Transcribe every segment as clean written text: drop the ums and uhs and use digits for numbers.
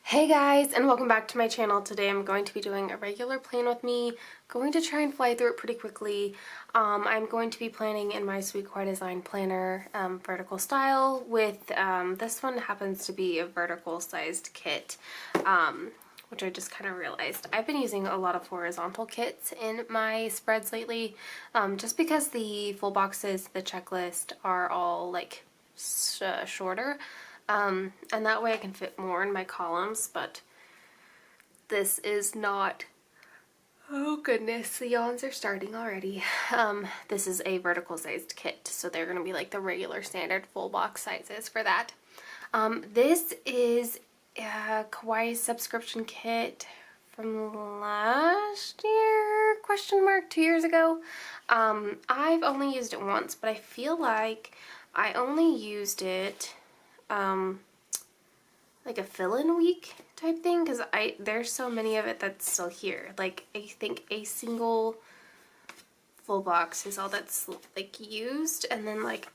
Hey guys, and welcome back to my channel. Today I'm going to be doing a regular plan with me. Going to try and fly through it pretty quickly. I'm going to be planning in my Sweet Kawaii Design planner vertical style with this one happens to be a vertical sized kit, which I just kind of realized. I've been using a lot of horizontal kits in my spreads lately, just because the full boxes, the checklist are all like shorter. And that way I can fit more in my columns, but this is not, oh goodness, the yawns are starting already. This is a vertical sized kit, so they're going to be like the regular standard full box sizes for that. This is a Kawaii Subscription kit from last year, question mark, 2 years ago. I've only used it once, but I feel like I only used it like a fill-in week type thing, because there's so many of it that's still here. Like, I think a single full box is all that's like used, and then like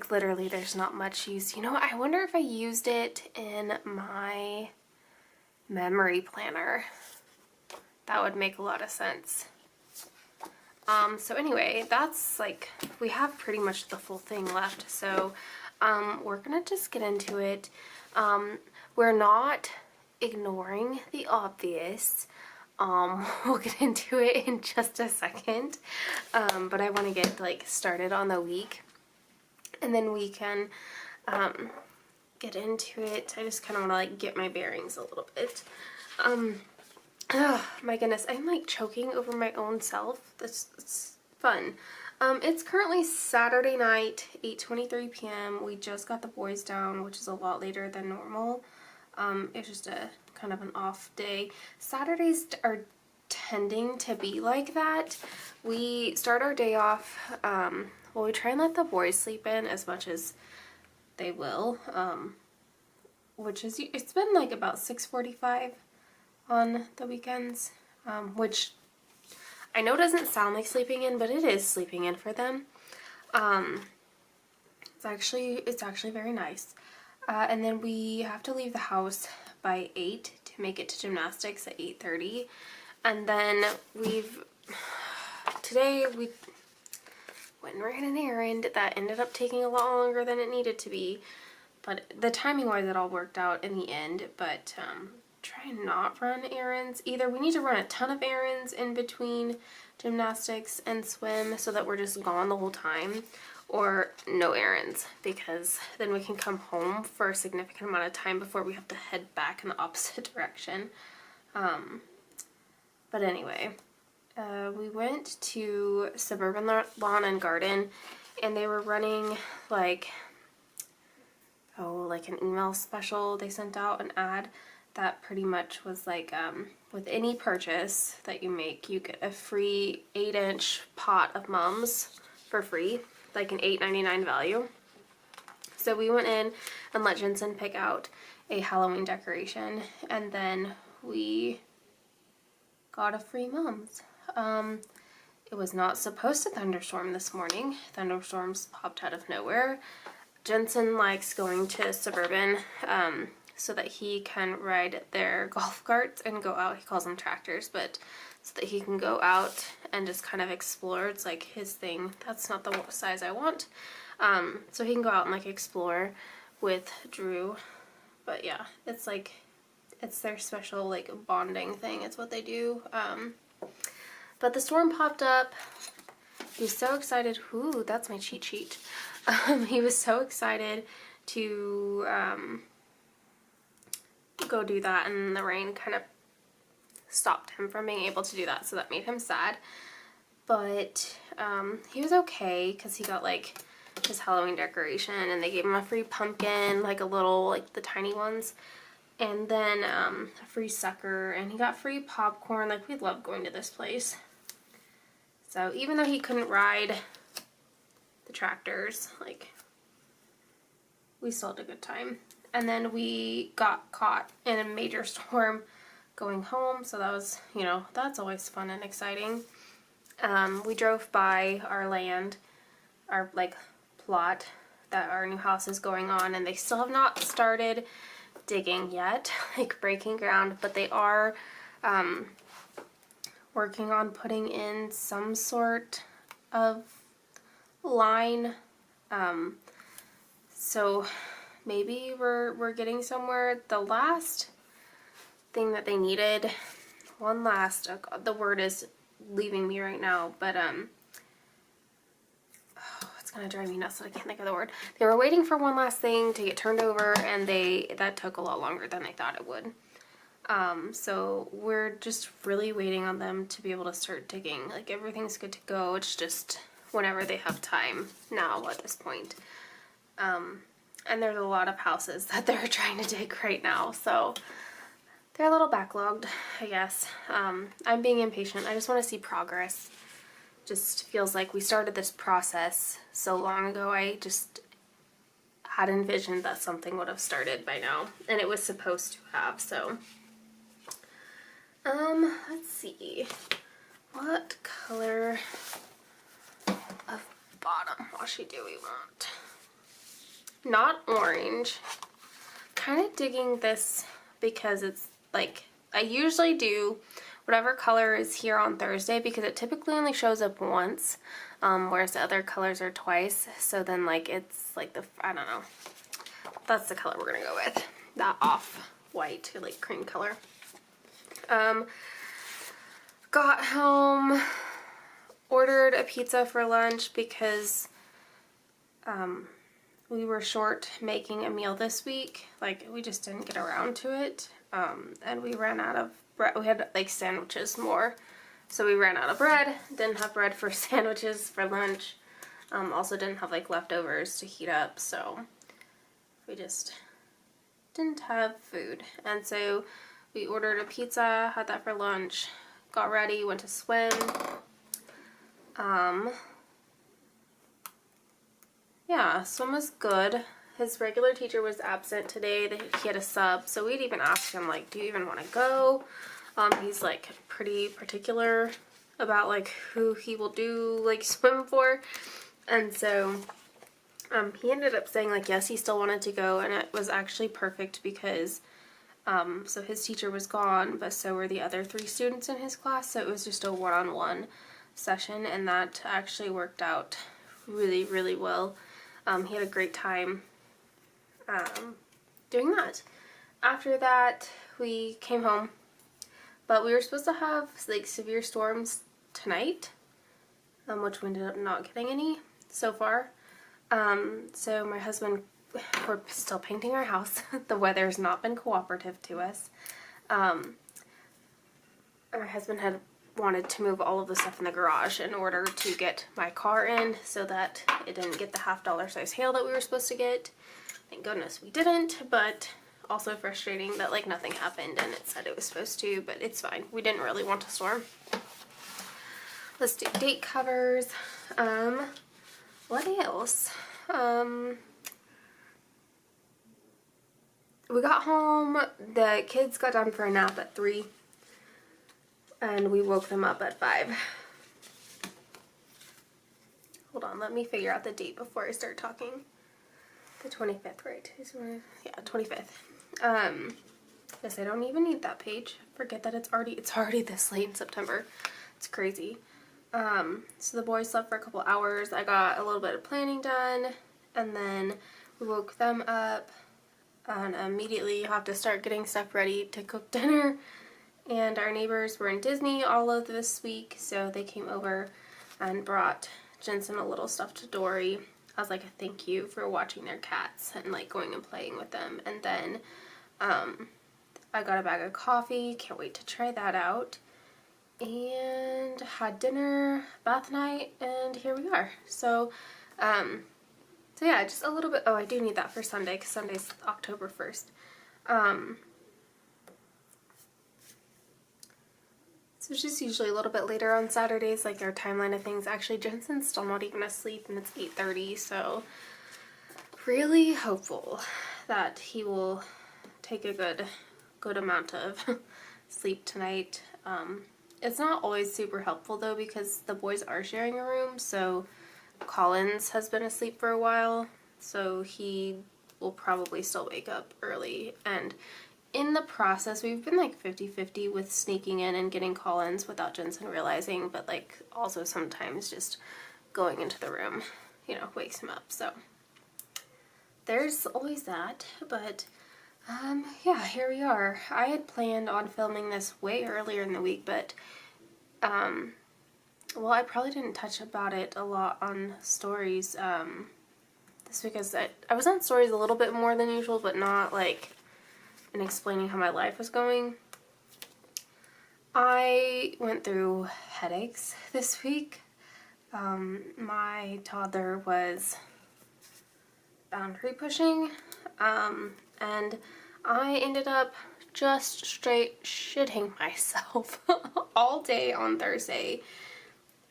literally there's not much used. You know, I wonder if I used it in my memory planner. That would make a lot of sense. So anyway, that's like, we have pretty much the full thing left, so we're gonna just get into it. We're not ignoring the obvious. We'll get into it in just a second, but I want to get like started on the week, and then we can get into it. I just kind of want to like get my bearings a little bit. Oh my goodness, I'm like choking over my own self. It's fun. It's currently Saturday night, 8:23 p.m. We just got the boys down, which is a lot later than normal. It's just a kind of an off day. Saturdays are tending to be like that. We start our day off, well, we try and let the boys sleep in as much as they will, which is, it's been like about 6:45 on the weekends, which I know doesn't sound like sleeping in, but it is sleeping in for them. It's actually very nice. And then we have to leave the house by 8 to make it to gymnastics at 8:30. And then today we went and ran an errand that ended up taking a lot longer than it needed to be. But the timing wise it all worked out in the end, but try and not run errands. Either we need to run a ton of errands in between gymnastics and swim so that we're just gone the whole time, or no errands, because then we can come home for a significant amount of time before we have to head back in the opposite direction. But anyway, we went to Suburban Lawn and Garden, and they were running like, like an email special. They sent out an ad that pretty much was like, with any purchase that you make, you get a free 8-inch pot of mums for free, like an $8.99 value. So we went in and let Jensen pick out a Halloween decoration, and then we got a free mums. It was not supposed to thunderstorm this morning. Thunderstorms popped out of nowhere. Jensen likes going to Suburban, so that he can ride their golf carts and go out. He calls them tractors, but so that he can go out and just kind of explore. It's like his thing. That's not the size I want. So he can go out and like explore with Drew. But yeah, it's like, it's their special like bonding thing. It's what they do. But the storm popped up. He was so excited. Ooh, that's my cheat sheet. He was so excited to go do that, and the rain kind of stopped him from being able to do that, so that made him sad. But he was okay, because he got like his Halloween decoration, and they gave him a free pumpkin, like a little, like the tiny ones, and then a free sucker, and he got free popcorn. Like, we love going to this place. So even though he couldn't ride the tractors, like, we still had a good time. And then we got caught in a major storm going home, so that was, you know, that's always fun and exciting. We drove by our land, our like plot that our new house is going on, and they still have not started digging yet, like breaking ground, but they are working on putting in some sort of line. So maybe we're getting somewhere. The last thing that they needed, one last, oh God, the word is leaving me right now, but it's gonna drive me nuts that I can't think of the word. They were waiting for one last thing to get turned over, and that took a lot longer than I thought it would. So we're just really waiting on them to be able to start digging. Like, everything's good to go. It's just whenever they have time now at this point. And there's a lot of houses that they're trying to dig right now, so they're a little backlogged, I guess. I'm being impatient. I just want to see progress. Just feels like we started this process so long ago. I just had envisioned that something would have started by now, and it was supposed to have, so. Let's see. What color of bottom washi do we want? Not orange. Kind of digging this because it's like, I usually do whatever color is here on Thursday because it typically only shows up once, whereas the other colors are twice. So then like it's like I don't know. That's the color we're gonna go with. That off-white, like cream color. Got home, ordered a pizza for lunch because we were short making a meal this week. Like, we just didn't get around to it. And we ran out of bread. We had like sandwiches more. So we ran out of bread. Didn't have bread for sandwiches for lunch. Also didn't have like leftovers to heat up. So we just didn't have food. And so we ordered a pizza, had that for lunch, got ready, went to swim. Yeah, swim was good. His regular teacher was absent today. He had a sub, so we'd even asked him, like, do you even want to go? He's, like, pretty particular about, like, who he will do, like, swim for. And so he ended up saying, like, yes, he still wanted to go, and it was actually perfect because so his teacher was gone, but so were the other 3 students in his class, so it was just a one-on-one session, and that actually worked out really, really well. He had a great time doing that. After that, we came home, but we were supposed to have like severe storms tonight, which we ended up not getting any so far. So my husband, we're still painting our house. The weather's not been cooperative to us. My husband had wanted to move all of the stuff in the garage in order to get my car in so that it didn't get the $half size hail that we were supposed to get. Thank goodness we didn't, but also frustrating that like nothing happened and it said it was supposed to, but it's fine. We didn't really want a storm. Let's do date covers. What else? We got home, the kids got done for a nap at 3. And we woke them up at 5. Hold on, let me figure out the date before I start talking. The 25th, right? Yeah, 25th. Guess I don't even need that page. Forget that it's already this late in September. It's crazy. So the boys slept for a couple hours. I got a little bit of planning done, and then we woke them up, and immediately have to start getting stuff ready to cook dinner. And our neighbors were in Disney all of this week, so they came over and brought Jensen a little stuffed Dory as like a thank you for watching their cats and like going and playing with them. And then I got a bag of coffee, can't wait to try that out. And had dinner, bath night, and here we are. So yeah, just a little bit. Oh, I do need that for Sunday because Sunday's October 1st. So it's just usually a little bit later on Saturdays, like our timeline of things. Actually, Jensen's still not even asleep and it's 8:30, so really hopeful that he will take a good amount of sleep tonight. It's not always super helpful though because the boys are sharing a room, so Collins has been asleep for a while, so he will probably still wake up early. And in the process, we've been like 50-50 with sneaking in and getting call-ins without Jensen realizing, but like also sometimes just going into the room, you know, wakes him up. So there's always that, but yeah, here we are. I had planned on filming this way earlier in the week, but well, I probably didn't touch about it a lot on stories this week, because I was on stories a little bit more than usual, but not like in explaining how my life was going. I went through headaches this week. My toddler was boundary pushing, and I ended up just straight shitting myself all day on Thursday.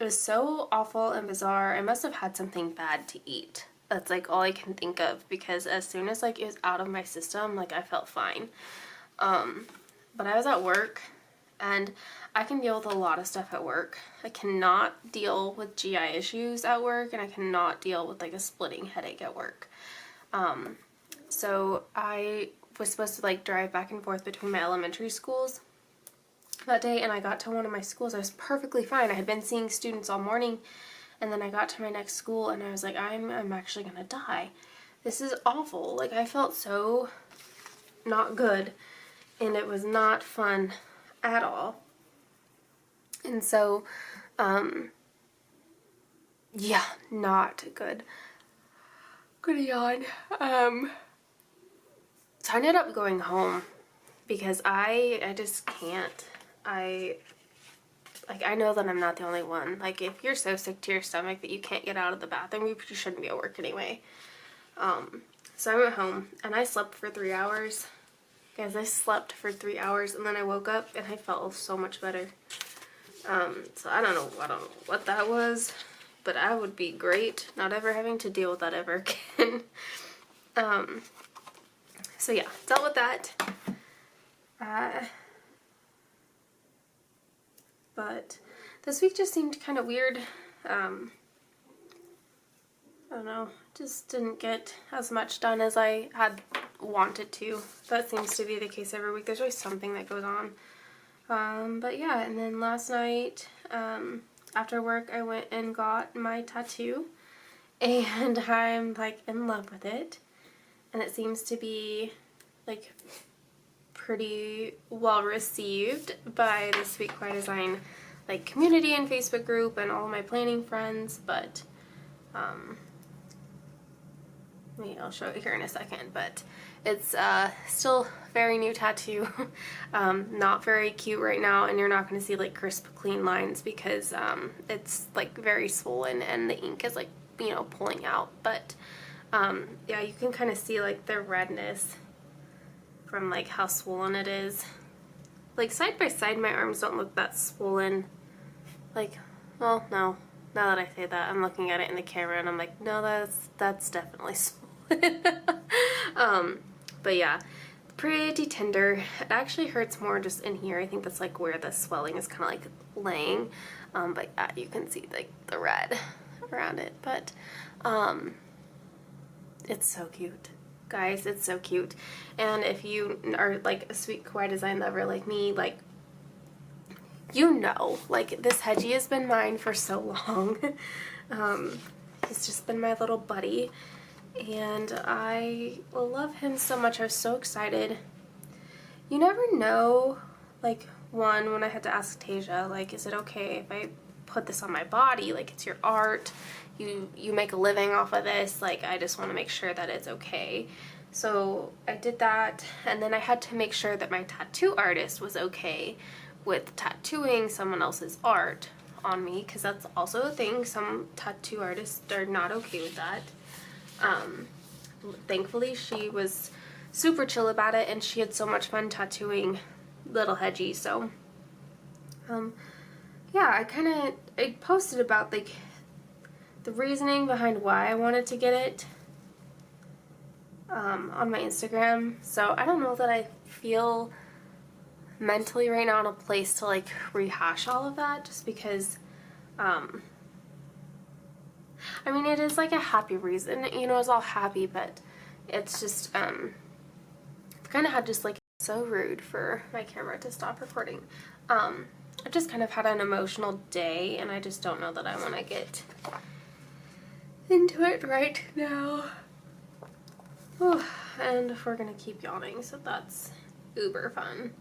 It was so awful and bizarre. I must have had something bad to eat. That's like all I can think of, because as soon as like it was out of my system, like I felt fine. But I was at work, and I can deal with a lot of stuff at work. I cannot deal with GI issues at work, and I cannot deal with like a splitting headache at work. So I was supposed to like drive back and forth between my elementary schools that day, and I got to one of my schools. I was perfectly fine. I had been seeing students all morning, and then I got to my next school, and I was like, I'm actually gonna die. This is awful. Like, I felt so not good, and it was not fun at all. And so, yeah, not good. Gonna yawn. So I ended up going home because I just can't. I know that I'm not the only one. Like, if you're so sick to your stomach that you can't get out of the bathroom, you shouldn't be at work anyway. So I went home, and I slept for 3 hours. Guys, I slept for 3 hours, and then I woke up, and I felt so much better. So I don't know what that was, but I would be great not ever having to deal with that ever again. So yeah, dealt with that. But this week just seemed kind of weird. I don't know, just didn't get as much done as I had wanted to. That seems to be the case every week. There's always something that goes on. But yeah, and then last night, after work, I went and got my tattoo, and I'm like in love with it, and it seems to be like pretty well received by the Sweet Kawaii Design like community and Facebook group and all my planning friends. But I'll show it here in a second, but it's still very new tattoo. Not very cute right now, and you're not going to see like crisp clean lines because it's like very swollen and the ink is like, you know, pulling out. But yeah, you can kind of see like the redness from like how swollen it is. Like side by side, my arms don't look that swollen. Like, well, no. Now that I say that, I'm looking at it in the camera and I'm like, no, that's definitely swollen. But yeah, pretty tender. It actually hurts more just in here. I think that's like where the swelling is kind of like laying. But yeah, you can see like the red around it. But it's so cute. Guys, it's so cute. And if you are like a Sweet Kawaii Design lover like me, like, you know, like this hedgie has been mine for so long. He's just been my little buddy, and I love him so much. I was so excited. You never know, like, when I had to ask Tasia, like, is it okay if I put this on my body? Like, it's your art. You make a living off of this. Like, I just want to make sure that it's okay. So I did that, and then I had to make sure that my tattoo artist was okay with tattooing someone else's art on me, because that's also a thing. Some tattoo artists are not okay with that. Thankfully, she was super chill about it, and she had so much fun tattooing little hedgie. So yeah, I posted about like the reasoning behind why I wanted to get it on my Instagram. So I don't know that I feel mentally right now in a place to like rehash all of that, just because I mean, it is like a happy reason, you know, it's all happy, but it's just, kind of had just like, so rude for my camera to stop recording. I just kind of had an emotional day, and I just don't know that I want to get into it right now. And we're gonna keep yawning, so that's uber fun.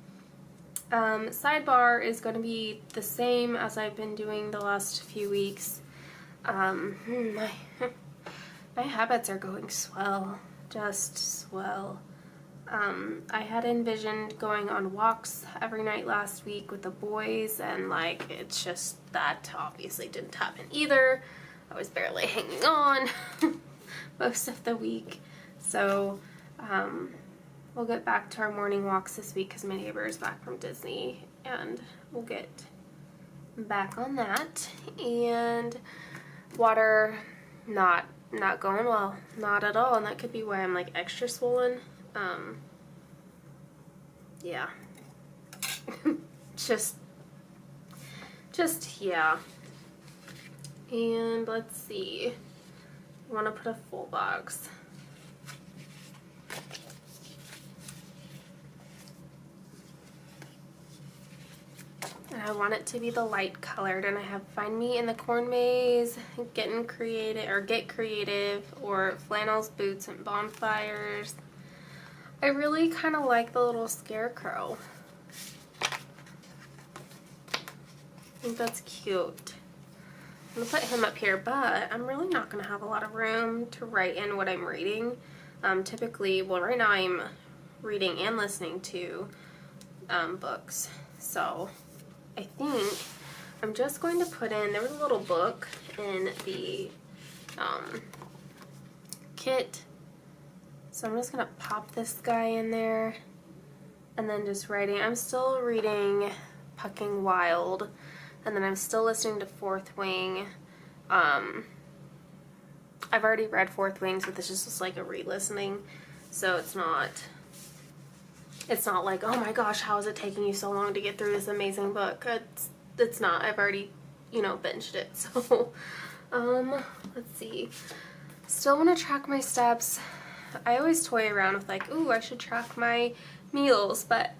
Sidebar is going to be the same as I've been doing the last few weeks. My habits are going swell, just swell. I had envisioned going on walks every night last week with the boys, and like, it's just, that obviously didn't happen either. I was barely hanging on most of the week. So, we'll get back to our morning walks this week because my neighbor is back from Disney, and we'll get back on that. And water, not going well, not at all, and that could be why I'm like extra swollen. Yeah. just yeah. And let's see, I want to put a full box. And I want it to be the light colored, and I have Find Me in the Corn Maze, Get Creative, or Flannels, Boots, and Bonfires. I really kind of like the little scarecrow. I think that's cute. I'm going to put him up here, but I'm really not going to have a lot of room to write in what I'm reading. Typically, well, right now I'm reading and listening to books, so I think I'm just going to put in, there was a little book in the kit, so I'm just going to pop this guy in there, and then just writing. I'm still reading Pucking Wild, and then I'm still listening to Fourth Wing. I've already read Fourth Wing, so this is just like a re-listening, so it's not like, oh my gosh, how is it taking you so long to get through this amazing book? It's not. I've already, binged it. So, let's see. Still want to track my steps. I always toy around with like, ooh, I should track my meals, but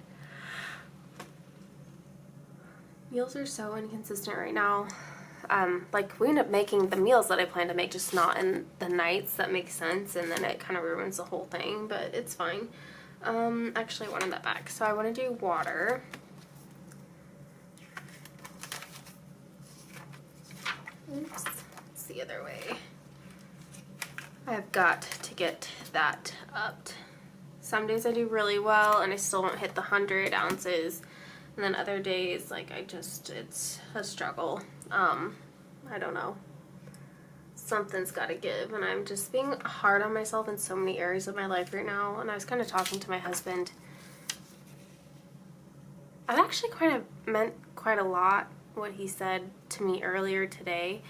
meals are so inconsistent right now. Like, we end up making the meals that I plan to make, just not in the nights that make sense, and then it kind of ruins the whole thing, but it's fine. Actually I wanted that back. So I want to do water. Oops, it's the other way. I've got to get that up. Some days I do really well and I still don't hit the 100 ounces. And then other days, like, it's a struggle. I don't know. Something's got to give, and I'm just being hard on myself in so many areas of my life right now. And I was kind of talking to my husband. I've actually kind of meant quite a lot what he said to me earlier today,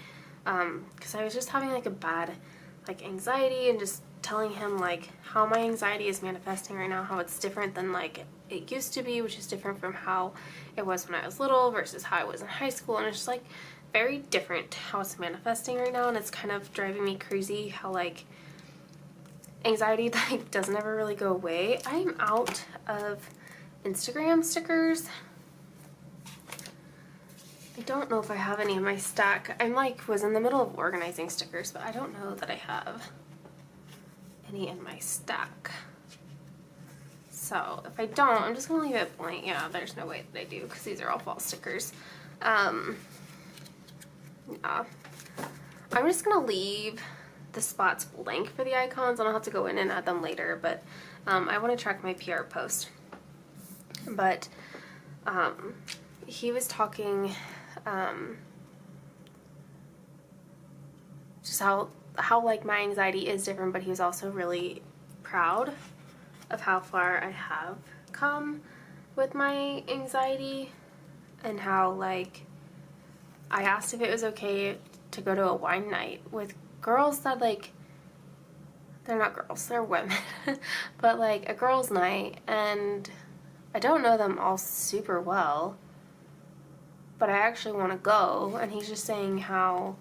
because I was just having like a bad anxiety, and just telling him like how my anxiety is manifesting right now, how it's different than like it used to be, which is different from how it was when I was little versus how I was in high school, and it's just like very different how it's manifesting right now. And it's kind of driving me crazy how like anxiety like doesn't ever really go away. I'm out of Instagram stickers. I don't know if I have any in my stack. I'm like was in the middle of organizing stickers, but I don't know that I have any in my stack. So if I don't, I'm just gonna leave it blank. Yeah, there's no way that I do, because these are all fall stickers. Yeah, I'm just gonna leave the spots blank for the icons, and I'll have to go in and add them later, but I want to track my PR post. But he was talking just how like my anxiety is different, but he was also really proud of how far I have come with my anxiety, and how like I asked if it was okay to go to a wine night with girls that like, they're not girls, they're women, but like a girls' night, and I don't know them all super well, but I actually want to go. And he's just saying how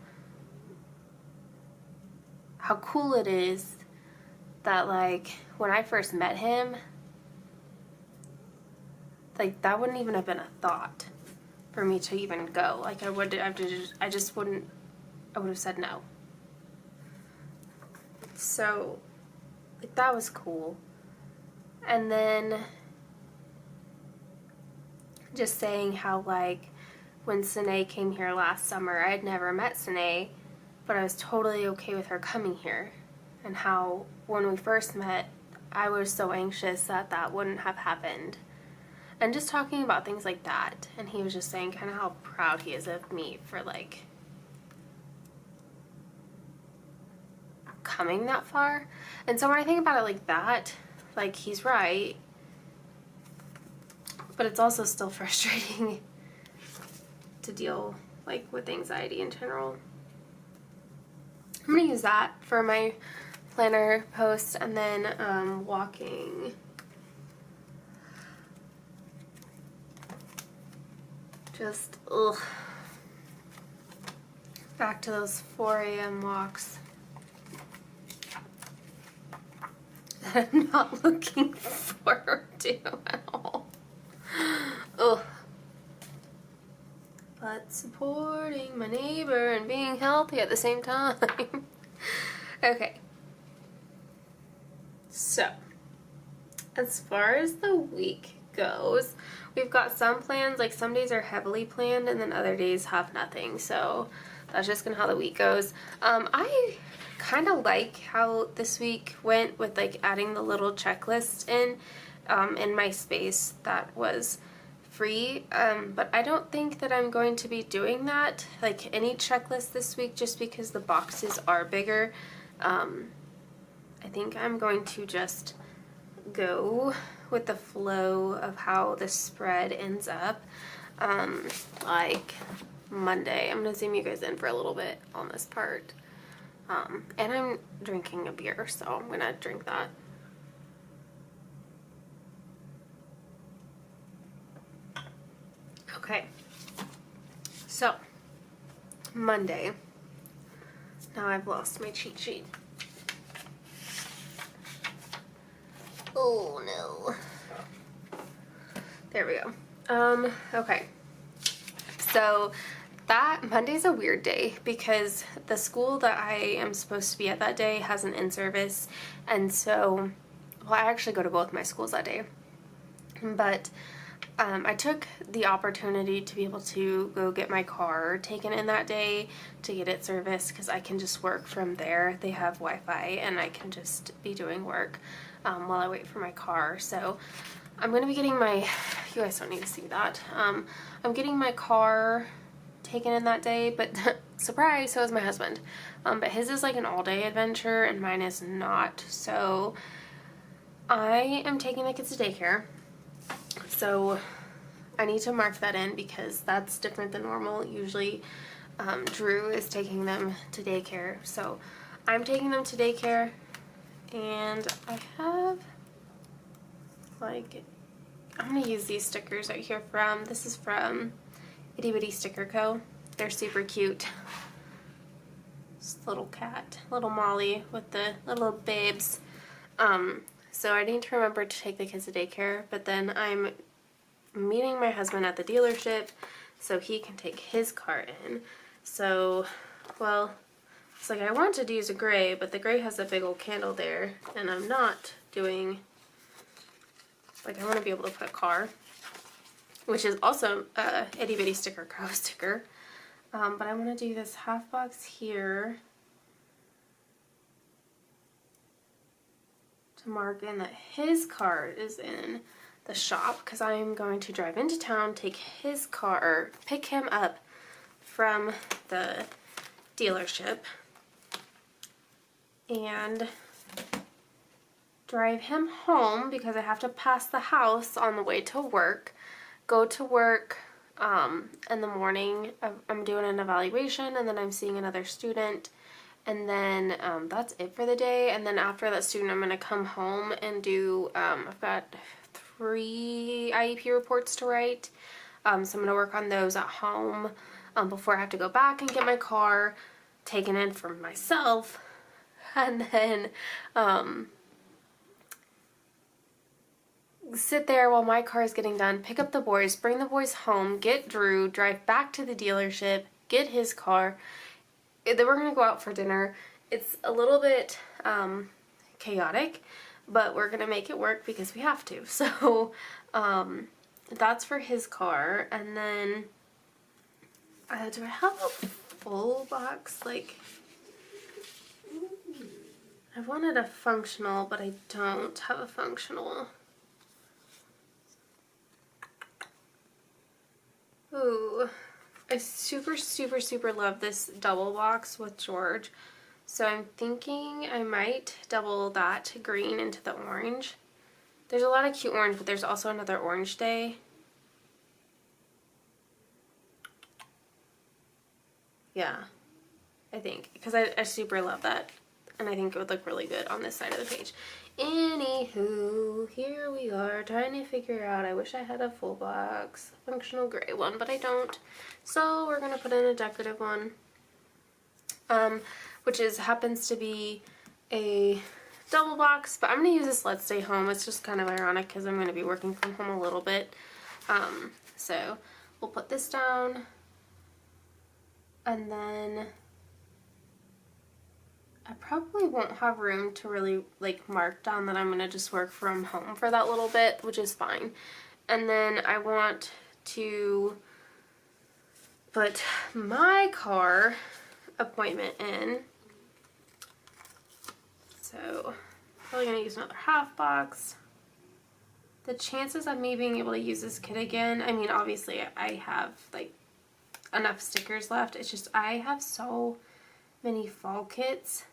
cool it is that, like, when I first met him, like, that wouldn't even have been a thought for me to even go. Like, I would have said no. So, like, that was cool. And then just saying how, like, when Sine came here last summer, I had never met Sine, but I was totally okay with her coming here. And how when we first met, I was so anxious that that wouldn't have happened. And just talking about things like that. And he was just saying kind of how proud he is of me for, like, coming that far. And so when I think about it like that, like, he's right. But it's also still frustrating to deal, like, with anxiety in general. I'm going to use that for my planner post, and then walking. Just, ugh. Back to those 4 a.m. walks that I'm not looking forward to at all. Ugh. But supporting my neighbor and being healthy at the same time. Okay. So, as far as the week goes, we've got some plans, like some days are heavily planned and then other days have nothing. So that's just kind of how the week goes. I kind of like how this week went with, like, adding the little checklist in my space that was free, but I don't think that I'm going to be doing that, like, any checklist this week, just because the boxes are bigger. I think I'm going to just go with the flow of how the spread ends up. Like Monday, I'm gonna zoom you guys in for a little bit on this part. And I'm drinking a beer, so I'm gonna drink that. Okay, so Monday. Now I've lost my cheat sheet. Oh no. There we go. Okay. So that Monday's a weird day because the school that I am supposed to be at that day has an in-service, and so, well, I actually go to both my schools that day, but I took the opportunity to be able to go get my car taken in that day to get it serviced, because I can just work from there. They have Wi-Fi and I can just be doing work while I wait for my car. So I'm going to be getting my, you guys don't need to see that, I'm getting my car taken in that day, but surprise, so is my husband. But his is like an all-day adventure and mine is not. So I am taking the kids to daycare. So I need to mark that in because that's different than normal. Usually Drew is taking them to daycare. So I'm taking them to daycare, and I have, like, I'm going to use these stickers right here from, this is from Itty Bitty Sticker Co. They're super cute. This little cat, little Molly with the little babes. So I need to remember to take the kids to daycare, but then I'm meeting my husband at the dealership so he can take his car in. So, well, it's like I wanted to use a gray, but the gray has a big old candle there, and I'm not doing, like, I want to be able to put a car, which is also a Itty Bitty Sticker Co. sticker. But I want to do this half box here to mark in that his car is in the shop, because I am going to drive into town, take his car, pick him up from the dealership, and drive him home because I have to pass the house on the way to work. Go to work in the morning. I'm doing an evaluation, and then I'm seeing another student, and then that's it for the day. And then after that student, I'm going to come home and do, I've got 3 IEP reports to write, so I'm going to work on those at home before I have to go back and get my car taken in for myself. And then sit there while my car is getting done, pick up the boys, bring the boys home, get Drew, drive back to the dealership, get his car. Then we're going to go out for dinner. It's a little bit chaotic, but we're going to make it work because we have to. So that's for his car. And then do I have a full box? Like, I wanted a functional, but I don't have a functional. Ooh, I super love this double box with George. So I'm thinking I might double that green into the orange. There's a lot of cute orange, but there's also another orange day. Yeah, I think, because I super love that. And I think it would look really good on this side of the page. Anywho, here we are trying to figure out, I wish I had a full box functional gray one, but I don't. So we're going to put in a decorative one, which happens to be a double box, but I'm going to use this Let's Stay Home. It's just kind of ironic because I'm going to be working from home a little bit. So we'll put this down, and then I probably won't have room to really like mark down that I'm going to just work from home for that little bit, which is fine. And then I want to put my car appointment in. So probably going to use another half box. The chances of me being able to use this kit again, I mean, obviously I have like enough stickers left. It's just I have so many fall kits.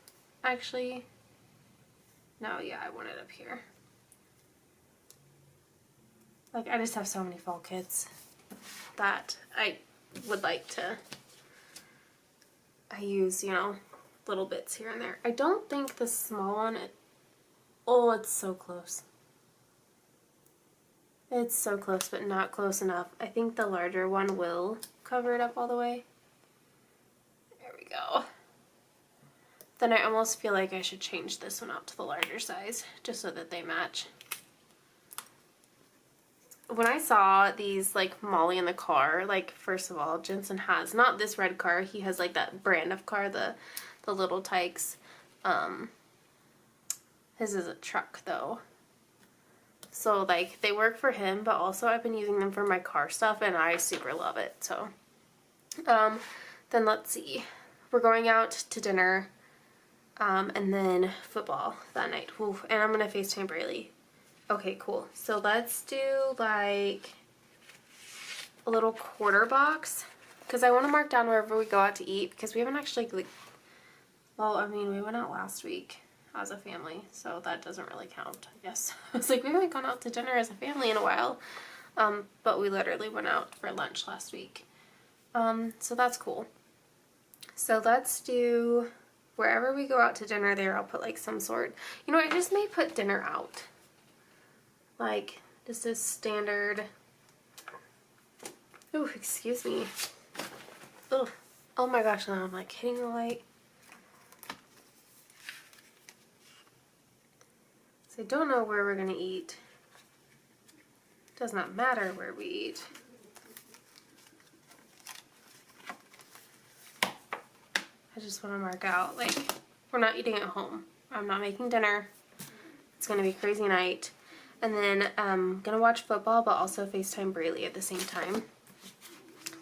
Actually, no, yeah, I want it up here. Like, I just have so many fall kits that I would like to, I use, you know, little bits here and there. I don't think the small one, oh, it's so close. It's so close, but not close enough. I think the larger one will cover it up all the way. There we go. Then I almost feel like I should change this one out to the larger size, just so that they match. When I saw these, like, Molly in the car, like, first of all, Jensen has, not this red car, he has, like, that brand of car, the little Tykes. His is a truck, though. So, like, they work for him, but also I've been using them for my car stuff, and I super love it, so. Then let's see. We're going out to dinner. And then football that night. Ooh, and I'm going to FaceTime Braylee. Okay, cool. So let's do like a little quarter box. Because I want to mark down wherever we go out to eat. Because we haven't actually, like, well, I mean, we went out last week as a family. So that doesn't really count, I guess. It's like we haven't gone out to dinner as a family in a while. But we literally went out for lunch last week. So that's cool. So let's do... wherever we go out to dinner there, I'll put like some sort, you know, I just may put dinner out. Like, just a standard, oh, excuse me. Oh my gosh, now I'm like hitting the light. So I don't know where we're gonna eat. Does not matter where we eat. I just want to mark out, like, we're not eating at home. I'm not making dinner. It's going to be a crazy night. And then I'm going to watch football, but also FaceTime Braylee at the same time.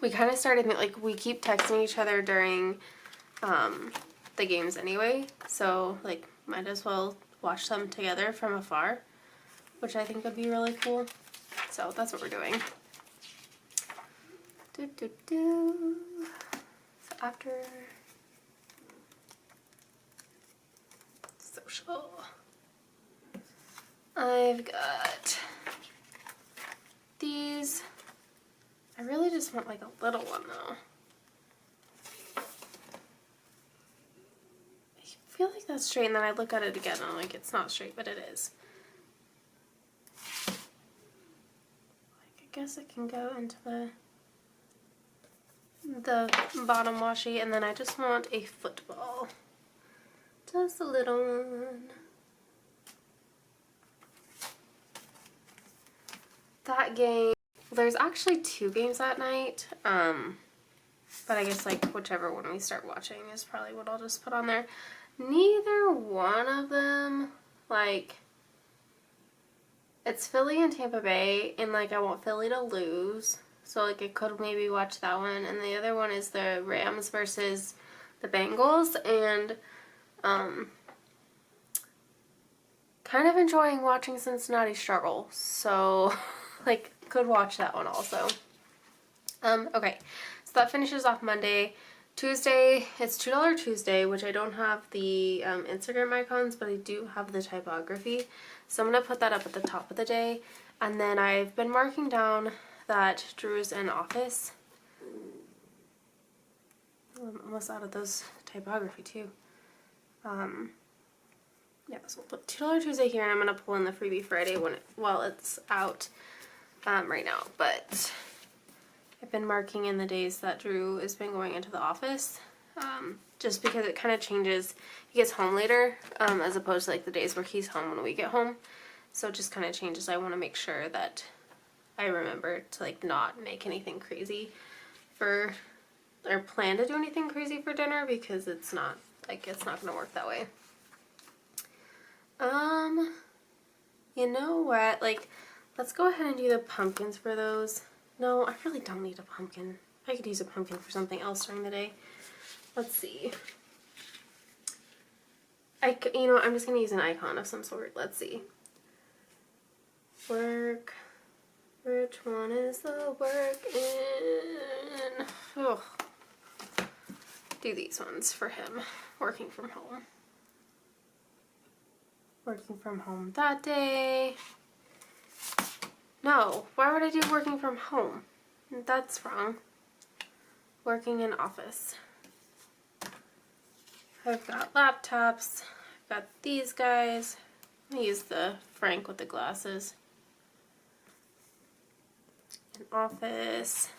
We kind of started, like, we keep texting each other during the games anyway. So, like, might as well watch them together from afar, which I think would be really cool. So that's what we're doing. So after... social. I've got these. I really just want like a little one though. I feel like that's straight, and then I look at it again and I'm like, it's not straight, but it is. Like, I guess it can go into the bottom washi, and then I just want a football. Just a little one. that game. There's actually 2 games that night, but I guess like whichever one we start watching is probably what I'll just put on there. Neither one of them, like, it's Philly and Tampa Bay, and like I want Philly to lose, so like I could maybe watch that one. And the other one is the Rams versus the Bengals, and kind of enjoying watching Cincinnati struggle, so like could watch that one also. Okay, so that finishes off Monday. Tuesday, it's $2 Tuesday, which I don't have the Instagram icons, but I do have the typography, so I'm going to put that up at the top of the day. And then I've been marking down that Drew's in office. Oh, I'm almost out of those typography too. Yeah, so we'll put $2 Tuesday here, and I'm going to pull in the Freebie Friday while it's out right now. But I've been marking in the days that Drew has been going into the office, just because it kind of changes. He gets home later, as opposed to like the days where he's home when we get home. So it just kind of changes. I want to make sure that I remember to like not make anything crazy or plan to do anything crazy for dinner, because it's not going to work that way. You know what? Like, let's go ahead and do the pumpkins for those. No, I really don't need a pumpkin. I could use a pumpkin for something else during the day. Let's see. You know, I'm just going to use an icon of some sort. Let's see. Work. Which one is the work in? Oh. Do these ones for him. Working from home. Working from home that day. No, why would I do working from home? That's wrong. Working in office. I've got laptops. I've got these guys. I'm going to use the Frank with the glasses. An office.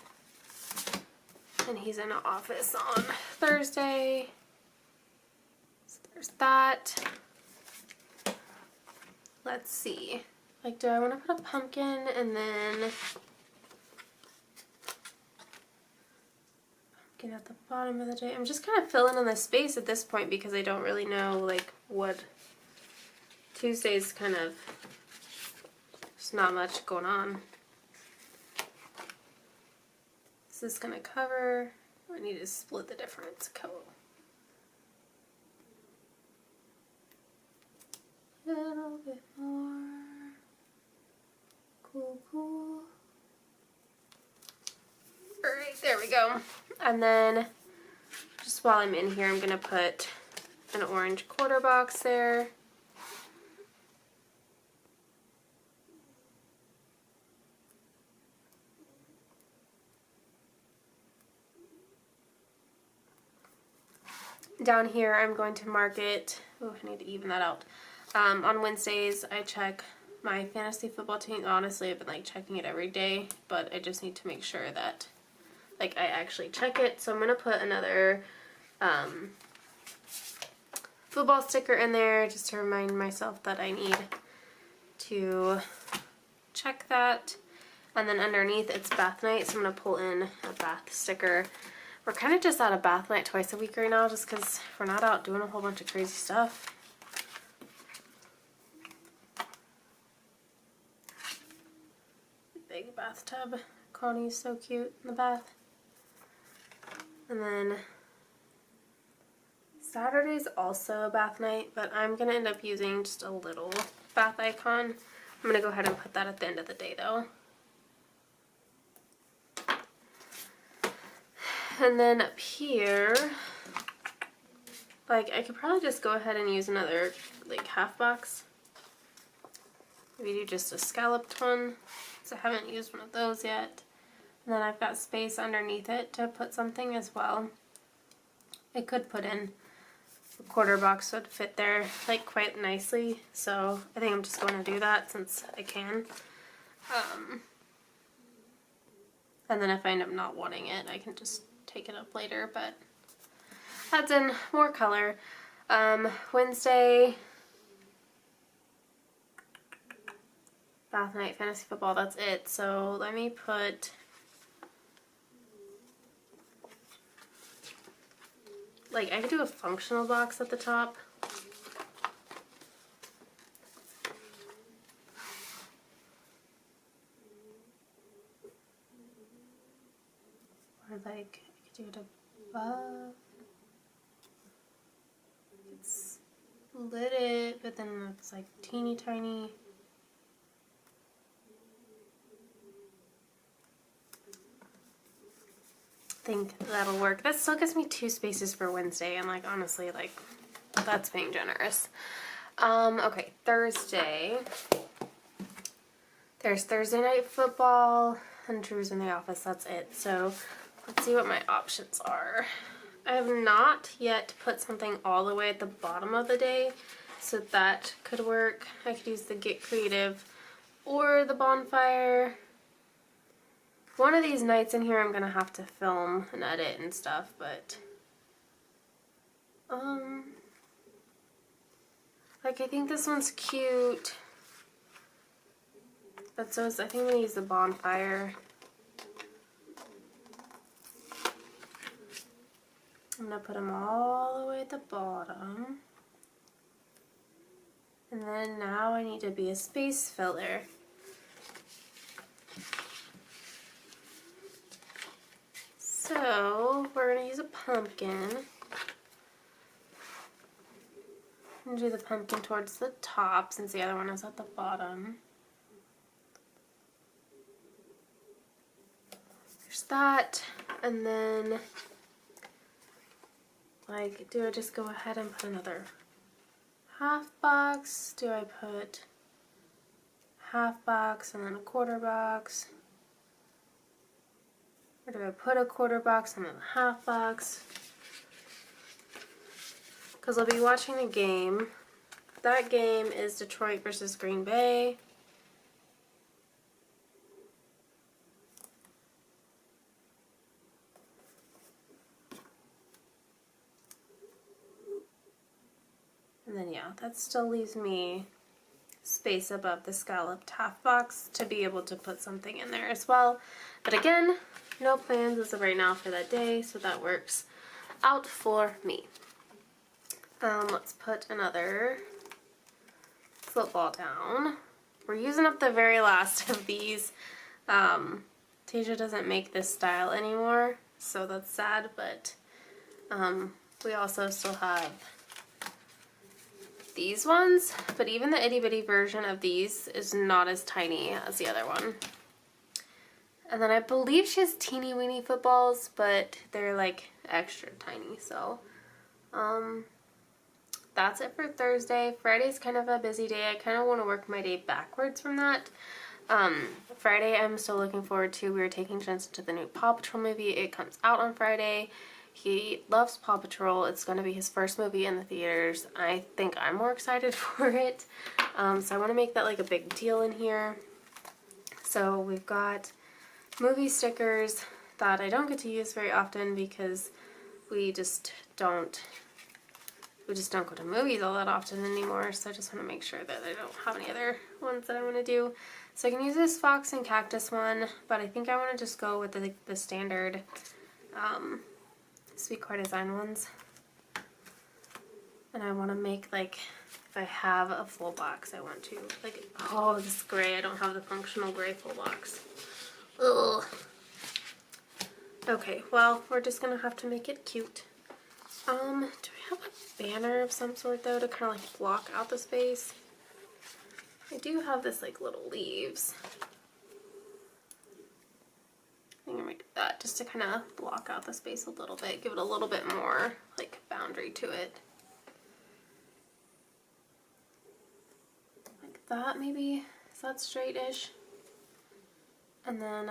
And he's in an office on Thursday. So there's that. Let's see. Like, do I want to put a pumpkin and then pumpkin at the bottom of the day? I'm just kind of filling in the space at this point because I don't really know, like, what Tuesday's kind of, there's not much going on. Is this going to cover? I need to split the difference. Cool. A little bit more. Cool. Alright, there we go. And then, just while I'm in here, I'm going to put an orange quarter box there. Down here, I'm going to mark it. Oh, I need to even that out. On Wednesdays, I check my fantasy football team. Honestly, I've been like checking it every day, but I just need to make sure that like I actually check it. So I'm gonna put another football sticker in there just to remind myself that I need to check that. And then underneath it's bath night, so I'm gonna pull in a bath sticker. We're kind of just out of bath night twice a week right now, just because we're not out doing a whole bunch of crazy stuff. Big bathtub. Connie's so cute in the bath. And then Saturday's also a bath night, but I'm going to end up using just a little bath icon. I'm going to go ahead and put that at the end of the day though. And then up here, like I could probably just go ahead and use another like half box. Maybe do just a scalloped one, because I haven't used one of those yet. And then I've got space underneath it to put something as well. I could put in a quarter box so it'd fit there like quite nicely. So I think I'm just going to do that since I can. And then if I end up not wanting it, I can just take it up later, but adds in more color. Wednesday, Bath Night Fantasy Football, that's it. So let me put, like, I could do a functional box at the top. Or like, I could do it above. It's lit, but then it's like teeny tiny. Think that'll work. That still gives me 2 spaces for Wednesday, and like honestly, like that's being generous. Okay, Thursday. There's Thursday night football and Drew's in the office. That's it. So let's see what my options are. I have not yet put something all the way at the bottom of the day, so that could work. I could use the Get Creative or the bonfire. One of these nights in here I'm gonna have to film and edit and stuff, but like I think this one's cute. But so is, I think I'm gonna use the bonfire. I'm gonna put them all the way at the bottom. And then now I need to be a space filler. So we're going to use a pumpkin. I'm going to do the pumpkin towards the top since the other one is at the bottom. There's that. And then, like, do I just go ahead and put another half box? Do I put half box and then a quarter box? Or do I put a quarter box and then a half box? Because I'll be watching a game. That game is Detroit versus Green Bay. And then yeah, that still leaves me space above the scalloped half box to be able to put something in there as well. But again, no plans as of right now for that day, so that works out for me. Let's put another football down. We're using up the very last of these. Tasia doesn't make this style anymore, so that's sad, but we also still have these ones, but even the itty bitty version of these is not as tiny as the other one. And then I believe she has teeny weeny footballs, but they're like extra tiny, so that's it for Thursday. Friday's kind of a busy day. I kind of want to work my day backwards from that. Friday I'm still looking forward to. We were taking Jensen to the new Paw Patrol movie. It comes out on Friday. He loves Paw Patrol. It's going to be his first movie in the theaters. I think I'm more excited for it. So I want to make that like a big deal in here. So we've got movie stickers that I don't get to use very often because we just don't go to movies all that often anymore. So I just want to make sure that I don't have any other ones that I want to do. So I can use this fox and cactus one, but I think I want to just go with the standard Sweet Core Design ones. And I want to make, like, if I have a full box, I want to, like, oh, this gray. I don't have the functional gray full box. Ugh. Okay, well, we're just going to have to make it cute. Do I have a banner of some sort, though, to kind of, like, block out the space? I do have this, like, little leaves. I think I might do that just to kind of block out the space a little bit, give it a little bit more, like, boundary to it. Like that, maybe? Is that straight-ish? And then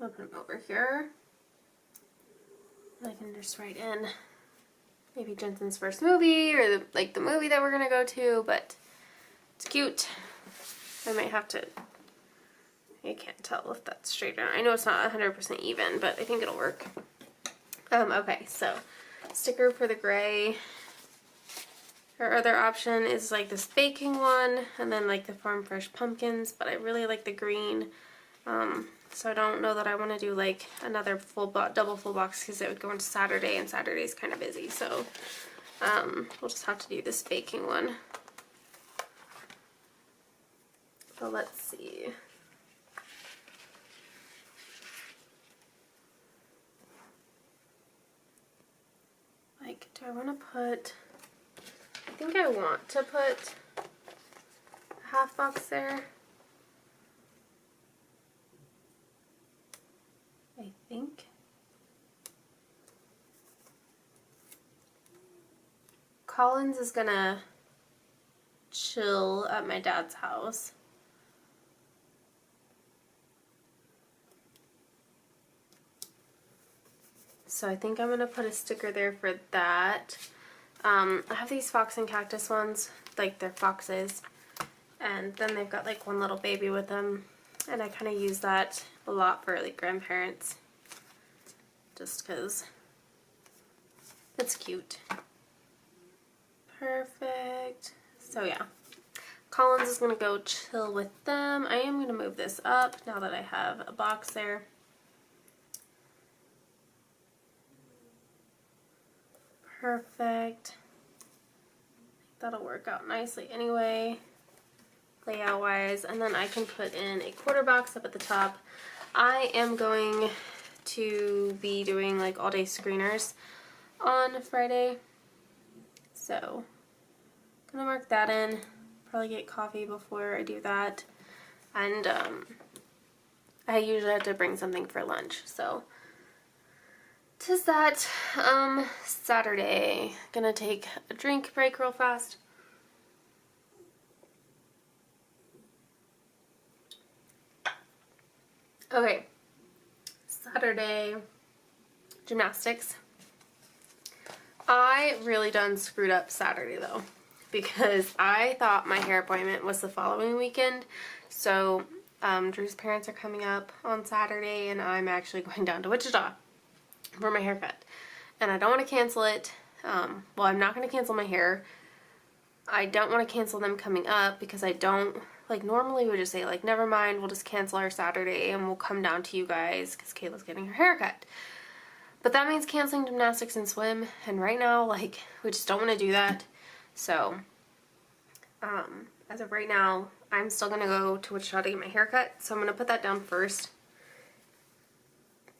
I'll put them over here. And I can just write in maybe Jensen's first movie or the movie that we're gonna go to, but it's cute. I might have to, I can't tell if that's straight or not. I know it's not 100% even, but I think it'll work. Okay, so sticker for the gray, Her other option is like this baking one and then like the farm fresh pumpkins, but I really like the green. So I don't know that I want to do like another double full box because it would go into Saturday and Saturday's kind of busy. So we'll just have to do this baking one. So let's see. Like, do I want to put, I think I want to put a half box there. I think. Collins is gonna chill at my dad's house. So I think I'm gonna put a sticker there for that. I have these fox and cactus ones, like they're foxes, and then they've got like one little baby with them, and I kind of use that a lot for like grandparents, just because it's cute. Perfect. So yeah, Collins is gonna go chill with them. I am gonna move this up now that I have a box there. Perfect. That'll work out nicely anyway, layout wise. And then I can put in a quarter box up at the top. I am going to be doing like all day screeners on Friday, so I'm gonna mark that in. Probably get coffee before I do that, and I usually have to bring something for lunch, so tis that. Saturday, gonna take a drink break real fast. Okay, Saturday, gymnastics. I really done screwed up Saturday though, because I thought my hair appointment was the following weekend. So Drew's parents are coming up on Saturday and I'm actually going down to Wichita for my haircut. And I don't want to cancel it. Well, I'm not going to cancel my hair. I don't want to cancel them coming up because I don't, like normally we would just say like, never mind, we'll just cancel our Saturday and we'll come down to you guys because Kayla's getting her haircut. But that means canceling gymnastics and swim, and right now, like, we just don't want to do that. So, as of right now, I'm still going to go to Wichita to get my haircut, so I'm going to put that down first.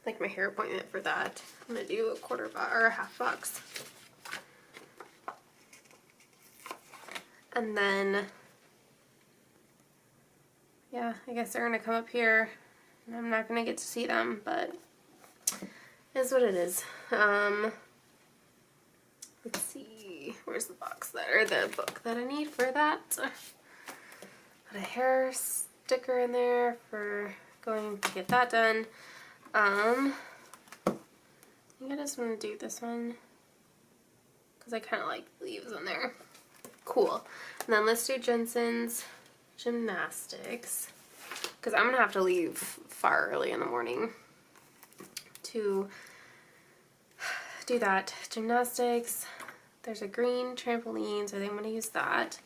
Like my hair appointment for that. I'm going to do a quarter box or a half box. And then, yeah, I guess they're going to come up here, and I'm not going to get to see them, but is what it is. Let's see, where's the box that, or the book that I need for that? Put a hair sticker in there for going to get that done. I think I just want to do this one because I kind of like leaves in there. Cool. And then let's do Jensen's gymnastics because I'm gonna have to leave far early in the morning to do that. Gymnastics, there's a green trampoline, so I think I'm going to use that.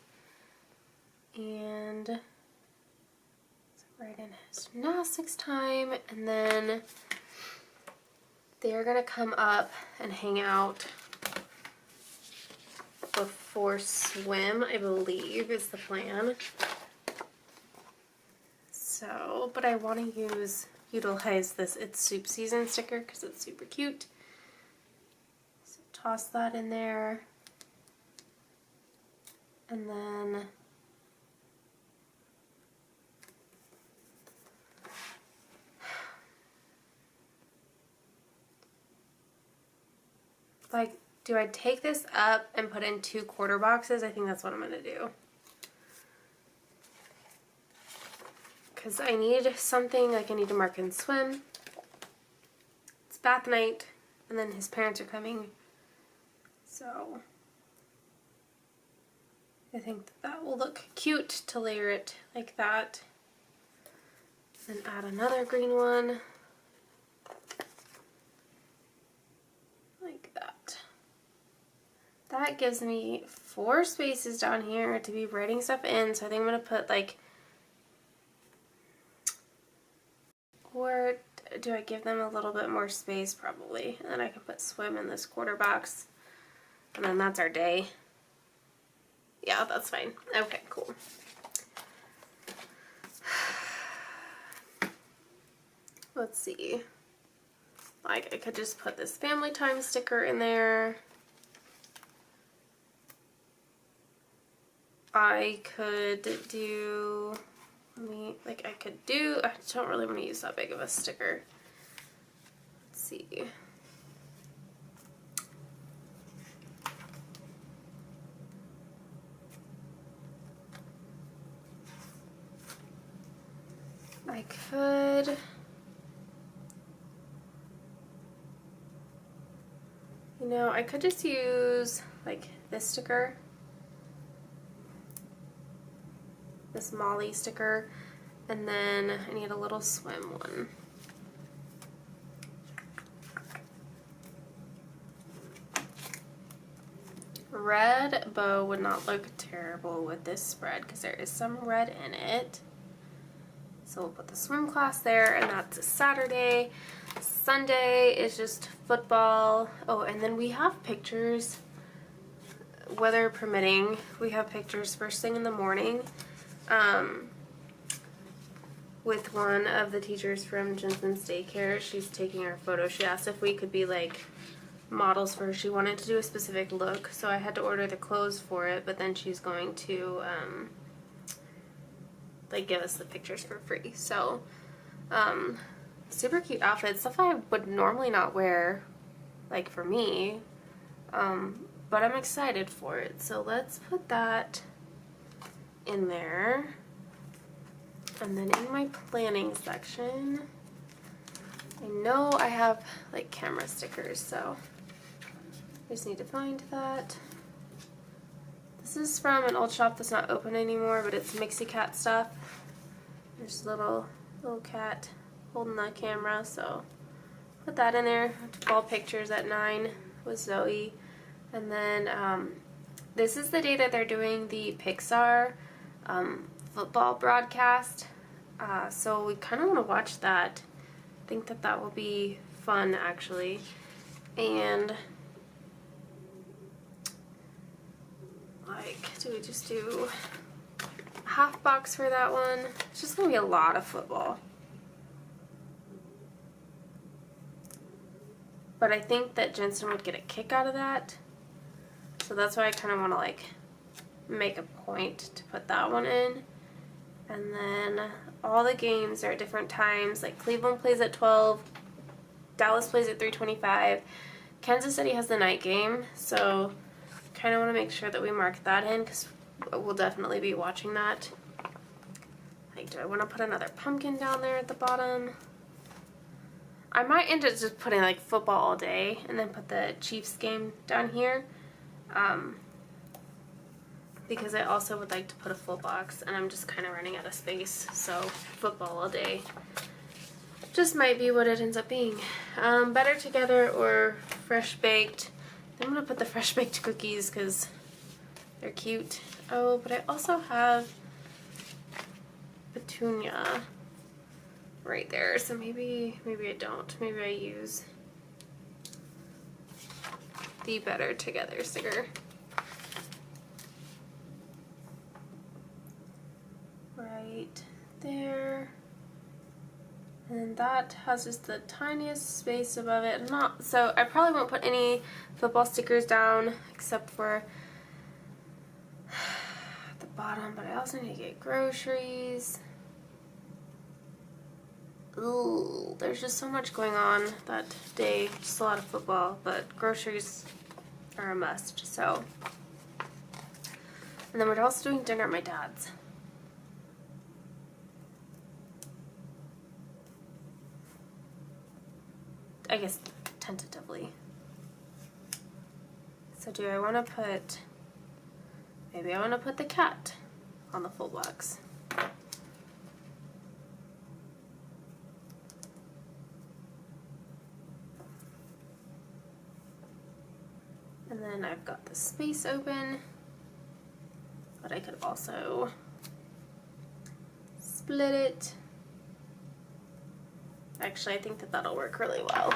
And so right in his gymnastics time, and then they're going to come up and hang out before swim, I believe is the plan. So, but I want to utilize this It's Soup Season sticker because it's super cute. So toss that in there. And then like, do I take this up and put in 2 quarter boxes? I think that's what I'm going to do. Because I need something, like I need to mark in swim. It's bath night, and then his parents are coming. So I think that will look cute to layer it like that. Then add another green one. Like that. that gives me 4 spaces down here to be writing stuff in. So I think I'm going to put like, or do I give them a little bit more space? Probably. And then I can put swim in this quarter box. And then that's our day. Yeah, that's fine. Okay, cool. Let's see. Like, I could just put this family time sticker in there. I could do, I don't really want to use that big of a sticker. Let's see. I could, you know, I could just use like this sticker, this Molly sticker, and then I need a little swim one. Red bow would not look terrible with this spread because there is some red in it. So we'll put the swim class there, and that's a Saturday. Sunday is just football. Oh, and then we have pictures, weather permitting. We have pictures first thing in the morning with one of the teachers from Jensen's daycare. She's taking our photo. She asked if we could be like models for her. She wanted to do a specific look, so I had to order the clothes for it, but then she's going to like give us the pictures for free. So super cute outfits, stuff I would normally not wear, like for me, but I'm excited for it. So let's put that in there. And then in my planning section, I know I have like camera stickers, so I just need to find that. This is from an old shop that's not open anymore, but it's Mixie Cat stuff. There's a little cat holding the camera, so put that in there. Fall pictures at 9 with Zoe. And then this is the day that they're doing the Pixar football broadcast. So we kind of want to watch that. I think that will be fun, actually. And like, do we just do a half box for that one? It's just going to be a lot of football. But I think that Jensen would get a kick out of that. So that's why I kind of want to like make a point to put that one in. And then all the games are at different times. Like Cleveland plays at 12, Dallas plays at 3:25. Kansas City has the night game, so kind of want to make sure that we mark that in because we'll definitely be watching that. Like, do I want to put another pumpkin down there at the bottom? I might end up just putting like football all day and then put the Chiefs game down here. Because I also would like to put a full box, and I'm just kind of running out of space, so football all day just might be what it ends up being. Better Together or Fresh Baked. I'm going to put the Fresh Baked cookies because they're cute. Oh, but I also have Petunia right there, so maybe I don't. Maybe I use the Better Together sticker. Right there. And that has just the tiniest space above it. So I probably won't put any football stickers down except for the bottom, but I also need to get groceries. Ooh, there's just so much going on that day. Just a lot of football, but groceries are a must, so. And then we're also doing dinner at my dad's. I guess tentatively. So do I want to put, maybe I want to put the cat on the full box. And then I've got the space open, but I could also split it. Actually, I think that that'll work really well.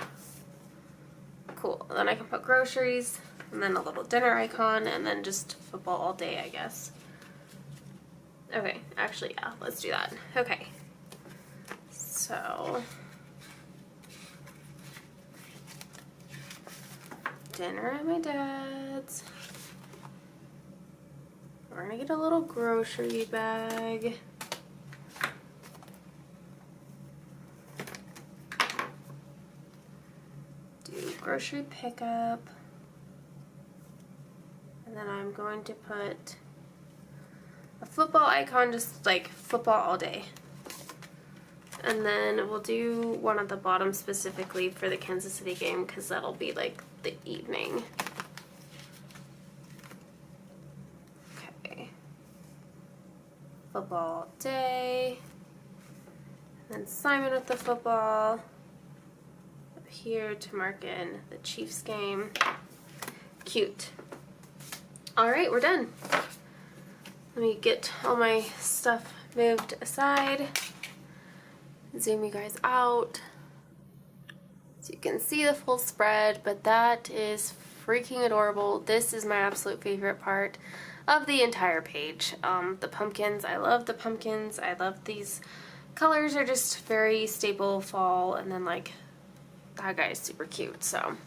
Cool. And then I can put groceries, and then a little dinner icon, and then just football all day, I guess. Okay, actually, yeah, let's do that. Okay. So, dinner at my dad's. We're gonna get a little grocery bag. Do grocery pickup. And then I'm going to put a football icon, just like football all day. And then we'll do one at the bottom specifically for the Kansas City game because that'll be like the evening. Okay. Football all day. And then Simon with the football. Up here to mark in the Chiefs game. Cute. Alright, we're done. Let me get all my stuff moved aside. Zoom you guys out so you can see the full spread, but that is freaking adorable. This is my absolute favorite part of the entire page. The pumpkins, I love the pumpkins. I love these colors, are just very staple fall, and then like that guy is super cute. So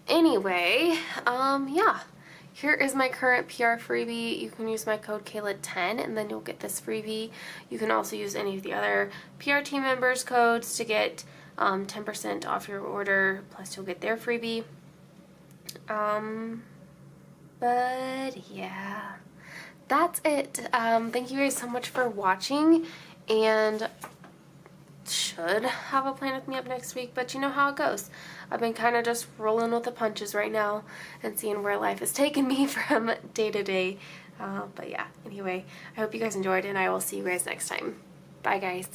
anyway, yeah. Here is my current PR freebie. You can use my code Kayla10 and then you'll get this freebie. You can also use any of the other PR team members' codes to get 10% off your order, plus you'll get their freebie. But yeah, that's it. Thank you guys so much for watching, and should have a plan with me up next week, but you know how it goes. I've been kind of just rolling with the punches right now and seeing where life has taken me from day to day. But yeah, anyway, I hope you guys enjoyed, and I will see you guys next time. Bye, guys.